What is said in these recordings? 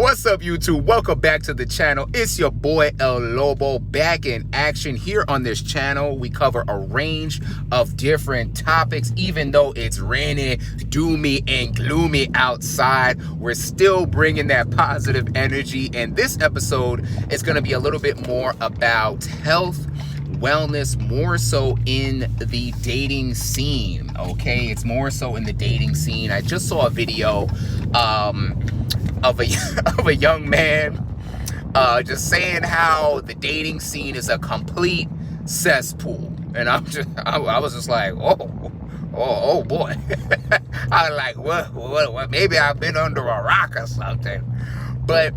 What's up, YouTube? Welcome back to the channel. It's your boy El Lobo back in action. Here on this channel, we cover a range of different topics. Even though it's rainy, doomy, and gloomy outside, we're still bringing that positive energy. And this episode is going to be a little bit more about health, wellness, more so in the dating scene. Okay, it's more so in the dating scene. I just saw a video of a young man just saying how the dating scene is a complete cesspool, and I was just like, oh boy. I was like, what? Maybe I've been under a rock or something. But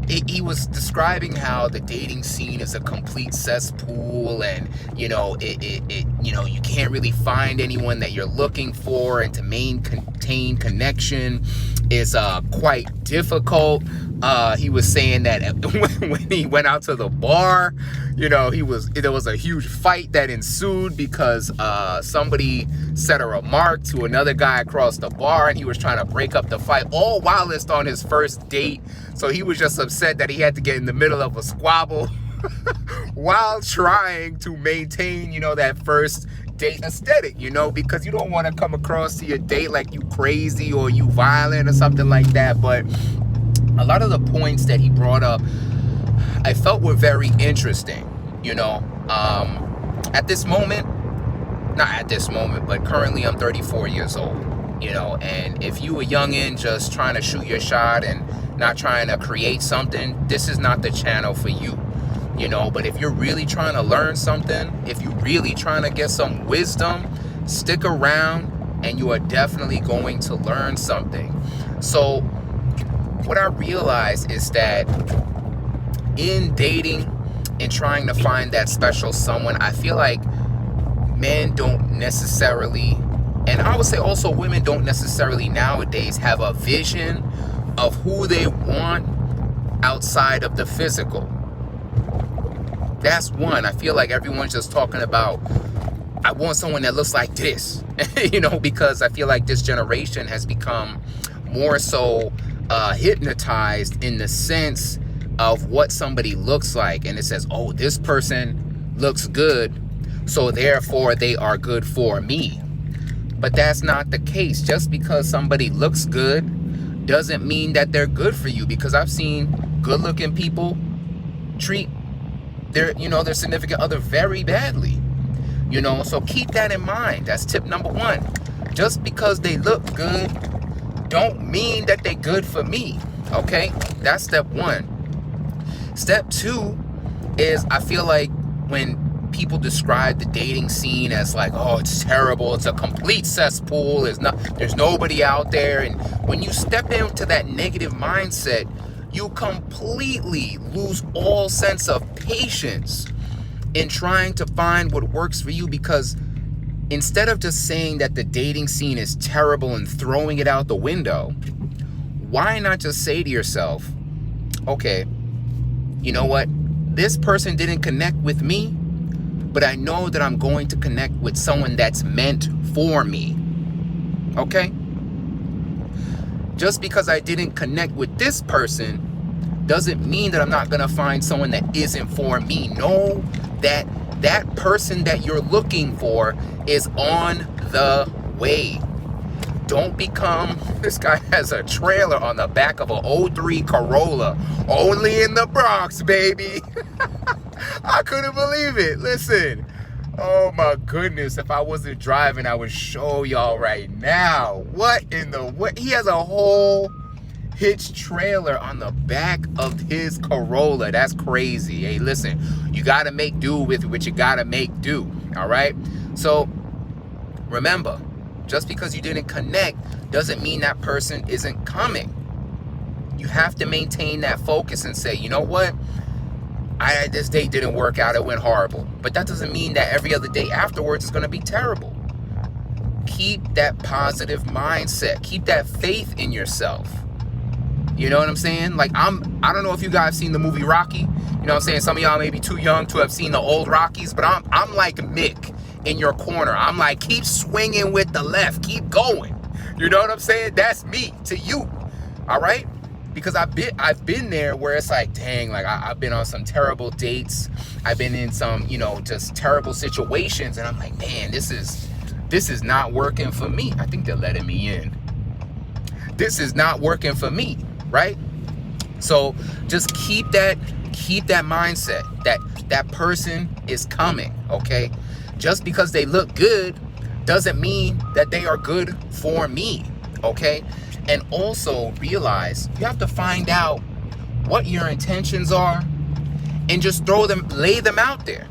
he was describing how the dating scene is a complete cesspool, and you know, you can't really find anyone that you're looking for, and to maintain connection is quite difficult. He was saying that when he went out to the bar, you know, there was a huge fight that ensued because somebody said a remark to another guy across the bar, and he was trying to break up the fight, all while it's on his first date. So he was just upset that he had to get in the middle of a squabble while trying to maintain, you know, that first date aesthetic, you know, because you don't want to come across to your date like you crazy or you violent or something like that. But a lot of the points that he brought up, I felt were very interesting, you know. At this moment, not at this moment, but currently I'm 34 years old, you know, and if you a youngin' just trying to shoot your shot and not trying to create something, this is not the channel for you, you know. But if you're really trying to learn something, if you're really trying to get some wisdom, stick around and you are definitely going to learn something. So what I realized is that in dating and trying to find that special someone, I feel like men don't necessarily, and I would say also women don't necessarily nowadays have a vision of who they want outside of the physical. That's one. I feel like everyone's just talking about, I want someone that looks like this, you know, because I feel like this generation has become more so hypnotized in the sense of what somebody looks like, and it says, oh, this person looks good, so therefore they are good for me. But that's not the case. Just because somebody looks good doesn't mean that they're good for you, because I've seen good looking people treat their significant other very badly, you know. So keep that in mind. That's tip number one. Just because they look good don't mean that they're good for me. Okay, that's step one. Step two is, I feel like when people describe the dating scene as like, oh, it's terrible, it's a complete cesspool, there's nobody out there, and when you step into that negative mindset, you completely lose all sense of patience in trying to find what works for you. Because instead of just saying that the dating scene is terrible and throwing it out the window, why not just say to yourself, okay, you know what, this person didn't connect with me, but I know that I'm going to connect with someone that's meant for me. Okay? Just because I didn't connect with this person doesn't mean that I'm not going to find someone that isn't for me. Know that that person that you're looking for is on the way. Don't become, this guy has a trailer on the back of an '03 Corolla, only in the Bronx, baby. I couldn't believe it. Listen, oh my goodness, if I wasn't driving, I would show y'all right now. What in the what? He has a whole hitch trailer on the back of his Corolla. That's crazy. Hey, listen, you gotta make do with what you gotta make do. All right. So remember, just because you didn't connect doesn't mean that person isn't coming. You have to maintain that focus and say, you know what? This date didn't work out, it went horrible. But that doesn't mean that every other day afterwards is going to be terrible. Keep that positive mindset. Keep that faith in yourself. You know what I'm saying? Like, I don't know if you guys have seen the movie Rocky. You know what I'm saying? Some of y'all may be too young to have seen the old Rockies, but I'm like Mick in your corner. I'm like, keep swinging with the left. Keep going. You know what I'm saying? That's me to you. All right? Because I've been there where it's like, dang, like I've been on some terrible dates. I've been in some, you know, just terrible situations, and I'm like, man, this is not working for me. I think they're letting me in. This is not working for me, right? So just keep that mindset that person is coming, okay? Just because they look good doesn't mean that they are good for me, okay? And also realize you have to find out what your intentions are and just lay them out there.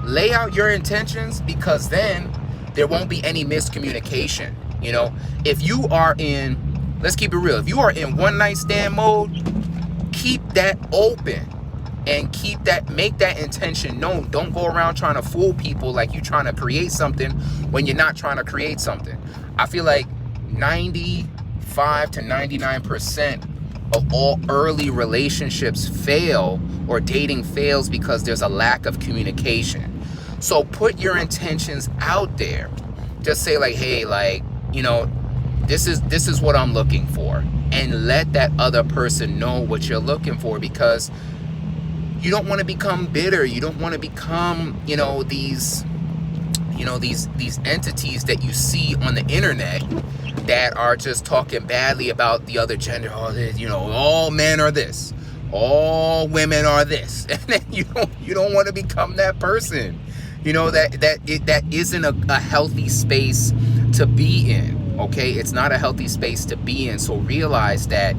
Lay out your intentions, because then there won't be any miscommunication. You know, if you are in, let's keep it real, if you are in one night stand mode, keep that open and make that intention known. Don't go around trying to fool people like you're trying to create something when you're not trying to create something. I feel like 95 to 99% of all early relationships fail, or dating fails, because there's a lack of communication. So put your intentions out there. Just say like, hey, like, you know, this is what I'm looking for, and let that other person know what you're looking for, because you don't want to become bitter. You don't want to become, these entities that you see on the internet that are just talking badly about the other gender. Oh, all men are this, all women are this, and then you don't want to become that person. That isn't a healthy space to be in. Okay, it's not a healthy space to be in. So realize that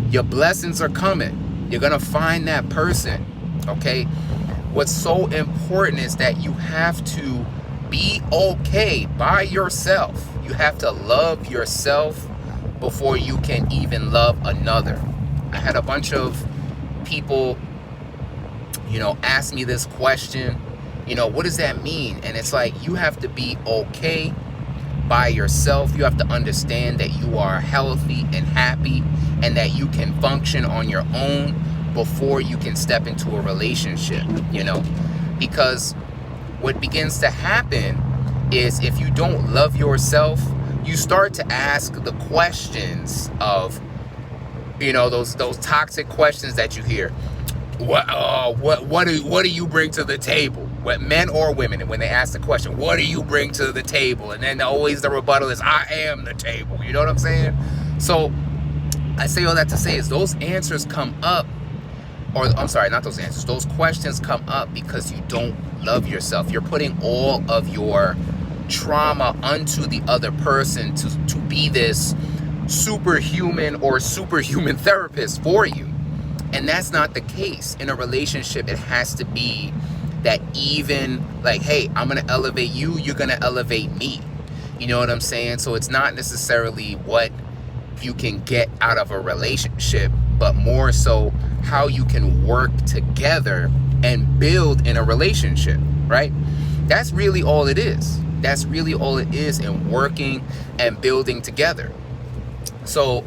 your blessings are coming. You're gonna find that person. Okay, what's so important is that you have to be okay by yourself. You have to love yourself before you can even love another. I had a bunch of people, ask me this question, what does that mean? And it's like, you have to be okay by yourself. You have to understand that you are healthy and happy, and that you can function on your own before you can step into a relationship, because what begins to happen is, if you don't love yourself, you start to ask the questions of, those toxic questions that you hear. What do you bring to the table? What, men or women, when they ask the question, what do you bring to the table? And then always the rebuttal is, I am the table. You know what I'm saying? So I say all that to say is, those answers come up, or I'm sorry, not those answers, those questions come up because you don't love yourself. You're putting all of your trauma onto the other person to be this superhuman or superhuman therapist for you. And that's not the case. In a relationship, it has to be that even, like, hey, I'm going to elevate you, you're going to elevate me. You know what I'm saying? So it's not necessarily what you can get out of a relationship, but more so how you can work together and build in a relationship, right? That's really all it is. That's really all it is in working and building together. So,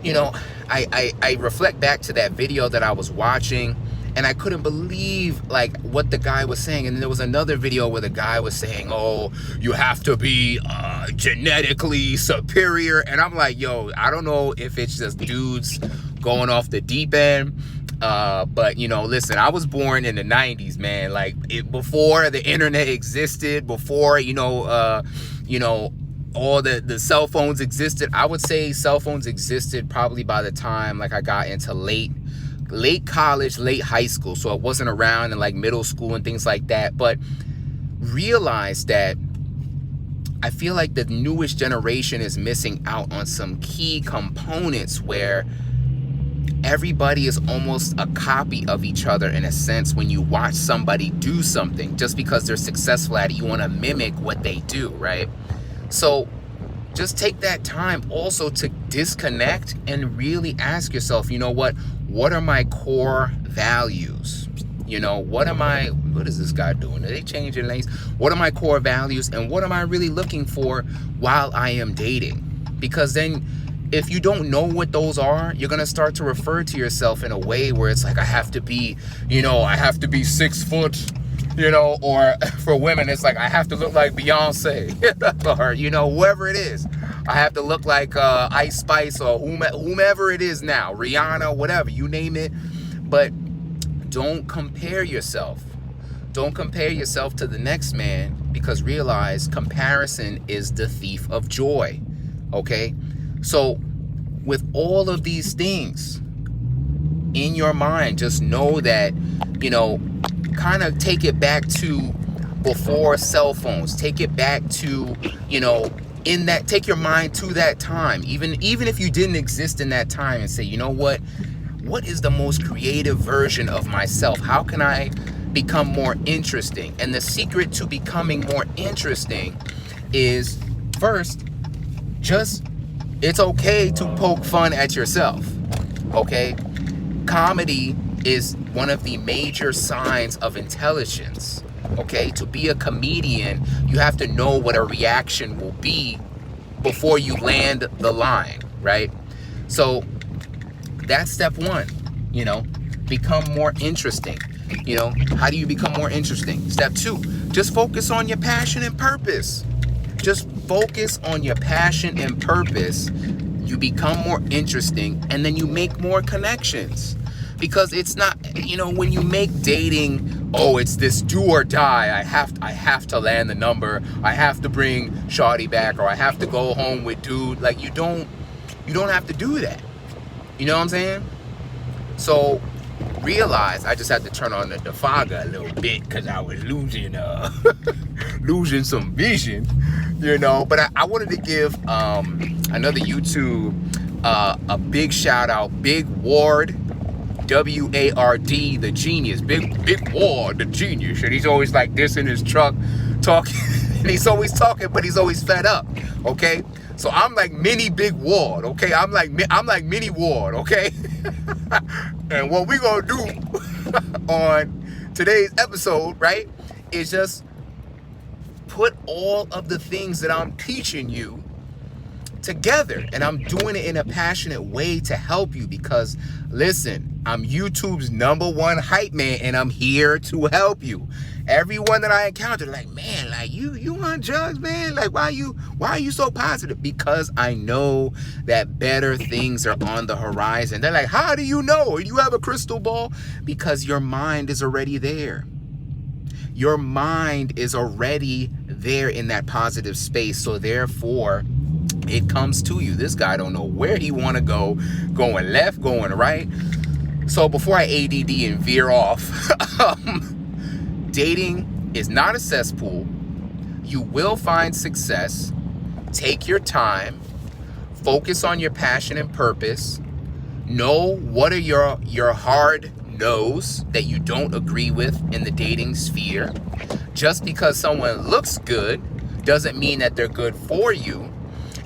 I reflect back to that video that I was watching, and I couldn't believe like what the guy was saying. And there was another video where the guy was saying, oh, you have to be genetically superior. And I'm like, yo, I don't know if it's just dudes going off the deep end. But listen, I was born in the 90s, man. Like before the internet existed, before, all the cell phones existed. I would say cell phones existed probably by the time like I got into late college, late high school. So it wasn't around in like middle school and things like that. But realize that I feel like the newest generation is missing out on some key components where everybody is almost a copy of each other in a sense. When you watch somebody do something, just because they're successful at it, you want to mimic what they do, right? So just take that time also to disconnect and really ask yourself, what are my core values? What is this guy doing? Are they changing lanes? What are my core values, and what am I really looking for while I am dating? Because then if you don't know what those are, you're going to start to refer to yourself in a way where it's like, I have to be 6 foot, or for women, it's like, I have to look like Beyonce or, whoever it is. I have to look like Ice Spice or whomever it is now, Rihanna, whatever, you name it. But don't compare yourself. Don't compare yourself to the next man, because realize comparison is the thief of joy. Okay? So with all of these things in your mind, just know that, you know, kind of take it back to before cell phones. Take it back to, you know, take your mind to that time. Even if you didn't exist in that time, and say, you know what is the most creative version of myself? How can I become more interesting? And the secret to becoming more interesting is, first, it's okay to poke fun at yourself. Okay? Comedy is one of the major signs of intelligence. Okay? To be a comedian, you have to know what a reaction will be before you land the line, right? So that's step one, you know, become more interesting. You know, how do you become more interesting? Step two, just focus on your passion and purpose. Just focus on your passion and purpose. You become more interesting, and then you make more connections. Because it's not, you know, when you make dating, oh, it's this do or die. I have to land the number. I have to bring shawty back, or I have to go home with dude. Like, you don't have to do that. You know what I'm saying? So realize, I just had to turn on the defogger a little bit because I was losing losing some vision, you know. But I wanted to give another YouTube a big shout out, Big Ward, W-A-R-D, the genius, Big Ward, the genius. And he's always like this in his truck talking, and he's always talking, but he's always fed up. Okay, so I'm like mini Big Ward. Okay, I'm like mini Ward. Okay. And what we gonna do on today's episode, right, is just put all of the things that I'm teaching you together. And I'm doing it in a passionate way to help you, because listen, I'm YouTube's #1 hype man, and I'm here to help you. Everyone that I encounter, like, man, like you want drugs, man? Like, why are you so positive? Because I know that better things are on the horizon. They're like, how do you know? Do you have a crystal ball? Because your mind is already there. Your mind is already there in that positive space. So therefore, it comes to you. This guy don't know where he want to go, going left, going right. So before I ADD and veer off, dating is not a cesspool. You will find success. Take your time. Focus on your passion and purpose. Know what are your hard no's that you don't agree with in the dating sphere. Just because someone looks good doesn't mean that they're good for you.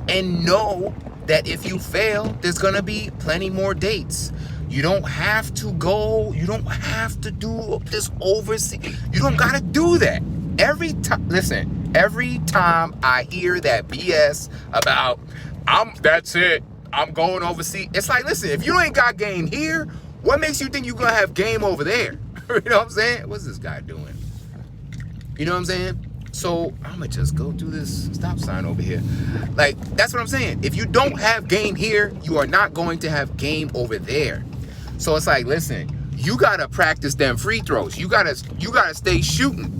And know that if you fail, there's gonna be plenty more dates. You don't have to go, you don't have to do this overseas. You don't gotta do that. Every time I hear that BS about, that's it, I'm going overseas. It's like, listen, if you ain't got game here, what makes you think you're gonna have game over there? You know what I'm saying? What's this guy doing? You know what I'm saying? So I'm gonna just go do this stop sign over here. Like, that's what I'm saying. If you don't have game here, you are not going to have game over there. So it's like, listen, you gotta practice them free throws. You gotta stay shooting.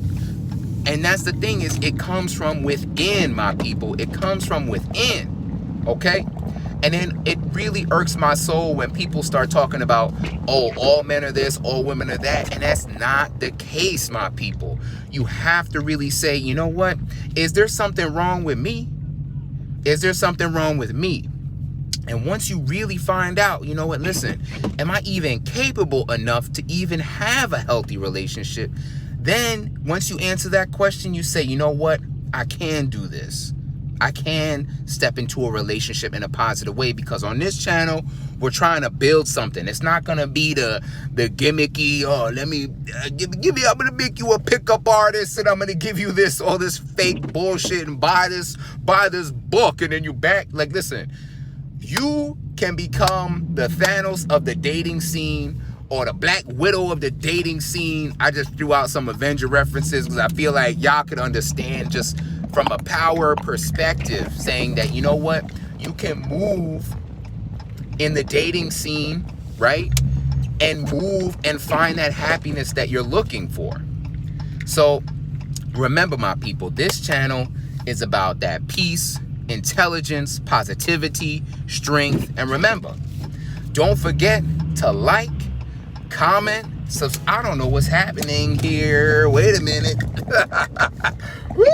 And that's the thing, is it comes from within, my people. It comes from within. Okay? And then it really irks my soul when people start talking about, oh, all men are this, all women are that. And that's not the case, my people. You have to really say, you know what? Is there something wrong with me? Is there something wrong with me? And once you really find out, you know what, listen, am I even capable enough to even have a healthy relationship? Then once you answer that question, you say, you know what? I can do this. I can step into a relationship in a positive way, because on this channel, we're trying to build something. It's not going to be the gimmicky, oh, let me, I'm going to make you a pickup artist, and I'm going to give you this, all this fake bullshit, and buy this book, and then you back. Like, listen, you can become the Thanos of the dating scene, or the Black Widow of the dating scene. I just threw out some Avenger references because I feel like y'all could understand just from a power perspective, saying that, you know what, you can move in the dating scene, right? And move and find that happiness that you're looking for. So remember, my people, this channel is about that peace, intelligence, positivity, strength. And remember, don't forget to like, comment, I don't know what's happening here. Wait a minute. Woo!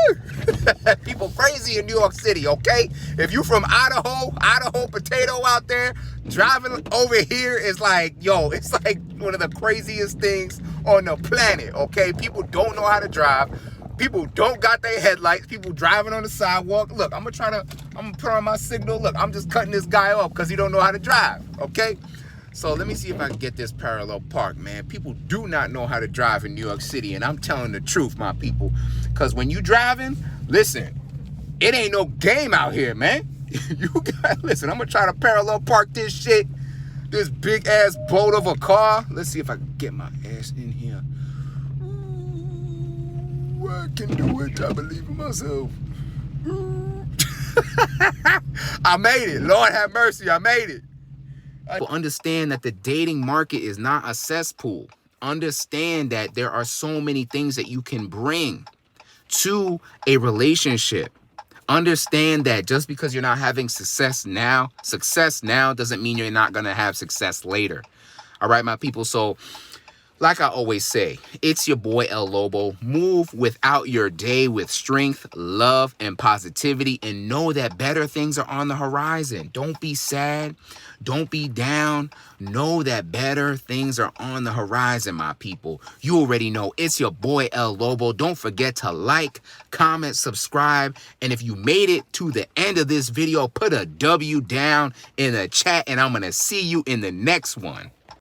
People crazy in New York City, okay? If you from Idaho potato out there, driving over here is like, yo, it's like one of the craziest things on the planet, okay? People don't know how to drive. People don't got their headlights. People driving on the sidewalk. Look, I'm gonna put on my signal. Look, I'm just cutting this guy off because he don't know how to drive, okay? So let me see if I can get this parallel park, man. People do not know how to drive in New York City, and I'm telling the truth, my people. Because when you driving, listen, it ain't no game out here, man. You got, listen, I'm going to try to parallel park this shit, this big-ass boat of a car. Let's see if I can get my ass in here. Ooh, I can do it. I believe in myself. I made it. Lord have mercy, I made it. Understand that the dating market is not a cesspool. Understand that there are so many things that you can bring to a relationship. Understand that just because you're not having success now doesn't mean you're not going to have success later. All right, my people. So like I always say, it's your boy El Lobo. Move without your day with strength, love, and positivity, and know that better things are on the horizon. Don't be sad. Don't be down. Know that better things are on the horizon, my people. You already know it's your boy El Lobo. Don't forget to like, comment, subscribe, and if you made it to the end of this video, put a W down in the chat, and I'm going to see you in the next one.